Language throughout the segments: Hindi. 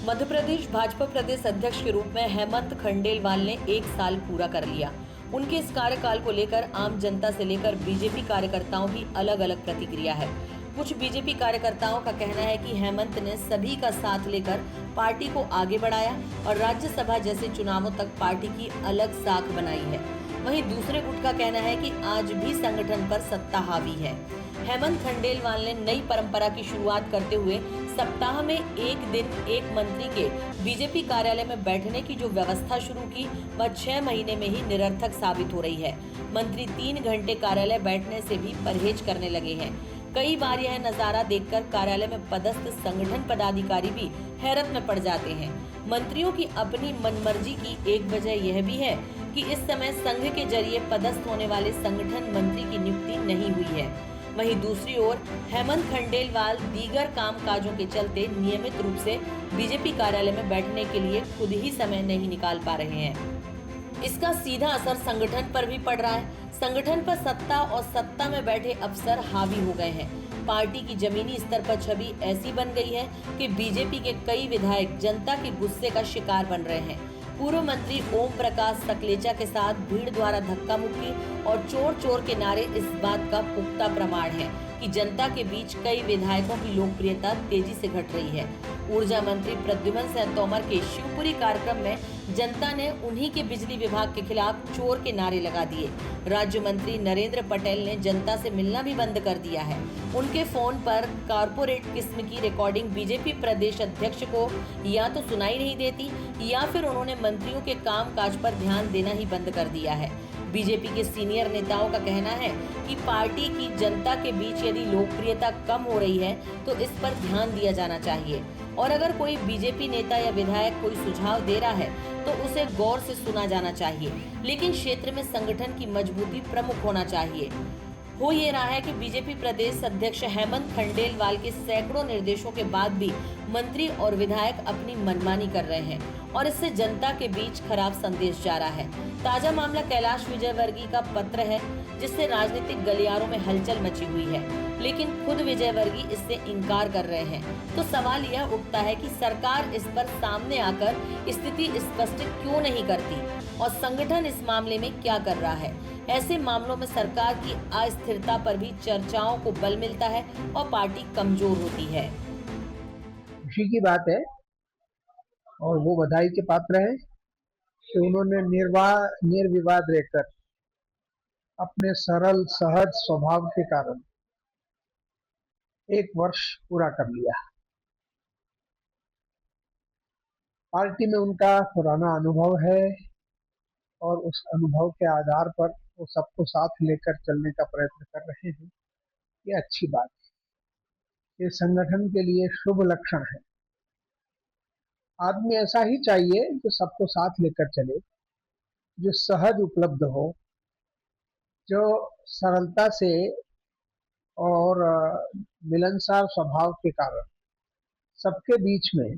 मध्य प्रदेश भाजपा प्रदेश अध्यक्ष के रूप में हेमंत खंडेलवाल ने 1 साल पूरा कर लिया। उनके इस कार्यकाल को लेकर आम जनता से लेकर बीजेपी कार्यकर्ताओं की अलग अलग प्रतिक्रिया है। कुछ बीजेपी कार्यकर्ताओं का कहना है कि हेमंत ने सभी का साथ लेकर पार्टी को आगे बढ़ाया और राज्यसभा जैसे चुनावों तक पार्टी की अलग साख बनाई है। वहीं दूसरे गुट का कहना है कि आज भी संगठन पर सत्ता हावी है। हेमंत खंडेलवाल ने नई परंपरा की शुरुआत करते हुए सप्ताह में एक दिन एक मंत्री के बीजेपी कार्यालय में बैठने की जो व्यवस्था शुरू की वह 6 महीने में ही निरर्थक साबित हो रही है। मंत्री 3 घंटे कार्यालय बैठने से भी परहेज करने लगे हैं। कई बार यह नजारा देखकर कार्यालय में पदस्थ संगठन पदाधिकारी भी हैरत में पड़ जाते हैं। मंत्रियों की अपनी मनमर्जी की एक वजह यह भी है कि इस समय संघ के जरिए पदस्थ होने वाले संगठन मंत्री की नियुक्ति नहीं हुई है। वहीं दूसरी ओर हेमंत खंडेलवाल दीगर कामकाजों के चलते नियमित रूप से बीजेपी कार्यालय में बैठने के लिए खुद ही समय नहीं निकाल पा रहे हैं। इसका सीधा असर संगठन पर भी पड़ रहा है। संगठन पर सत्ता और सत्ता में बैठे अफसर हावी हो गए हैं। पार्टी की जमीनी स्तर पर छवि ऐसी बन गई है कि बीजेपी के कई विधायक जनता के गुस्से का शिकार बन रहे हैं। पूर्व मंत्री ओम प्रकाश सकलेचा के साथ भीड़ द्वारा धक्का मुक्की और चोर चोर के नारे इस बात का पुख्ता प्रमाण है कि जनता के बीच कई विधायकों की लोकप्रियता तेजी से घट रही है। ऊर्जा मंत्री प्रद्युम्न सिंह तोमर के शिवपुरी कार्यक्रम में जनता ने उन्हीं के बिजली विभाग के खिलाफ चोर के नारे लगा दिए। राज्य मंत्री नरेंद्र पटेल ने जनता से मिलना भी बंद कर दिया है। उनके फोन पर कारपोरेट किस्म की रिकॉर्डिंग बीजेपी प्रदेश अध्यक्ष को या तो सुनाई नहीं देती या फिर उन्होंने मंत्रियों के कामकाज पर ध्यान देना ही बंद कर दिया है। बीजेपी के सीनियर नेताओं का कहना है कि पार्टी की जनता के बीच यदि लोकप्रियता कम हो रही है तो इस पर ध्यान दिया जाना चाहिए और अगर कोई बीजेपी नेता या विधायक कोई सुझाव दे रहा है तो उसे गौर से सुना जाना चाहिए, लेकिन क्षेत्र में संगठन की मजबूती प्रमुख होना चाहिए। हो ये रहा है कि बीजेपी प्रदेश अध्यक्ष हेमंत खंडेलवाल के सैकड़ों निर्देशों के बाद भी मंत्री और विधायक अपनी मनमानी कर रहे हैं और इससे जनता के बीच खराब संदेश जा रहा है। ताजा मामला कैलाश विजयवर्गीय का पत्र है जिससे राजनीतिक गलियारों में हलचल मची हुई है, लेकिन खुद विजयवर्गीय इससे इनकार कर रहे हैं। तो सवाल यह उठता है कि सरकार इस पर सामने आकर स्थिति स्पष्ट क्यों नहीं करती और संगठन इस मामले में क्या कर रहा है। ऐसे मामलों में सरकार की अस्थिरता पर भी चर्चाओं को बल मिलता है और पार्टी कमजोर होती है। खुशी की बात है और वो बधाई के पात्र है कि उन्होंने निर्विवाद रहकर अपने सरल सहज स्वभाव के कारण 1 वर्ष पूरा कर लिया। पार्टी में उनका पुराना अनुभव है और उस अनुभव के आधार पर वो सबको साथ लेकर चलने का प्रयत्न कर रहे हैं। ये अच्छी बात है, ये संगठन के लिए शुभ लक्षण है। आदमी ऐसा ही चाहिए जो सबको साथ लेकर चले, जो सहज उपलब्ध हो, जो सरलता से और मिलनसार स्वभाव के कारण सबके बीच में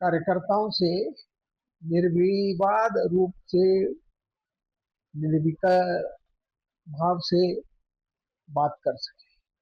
कार्यकर्ताओं से निर्विवाद रूप से निर्विकार भाव से बात कर सके।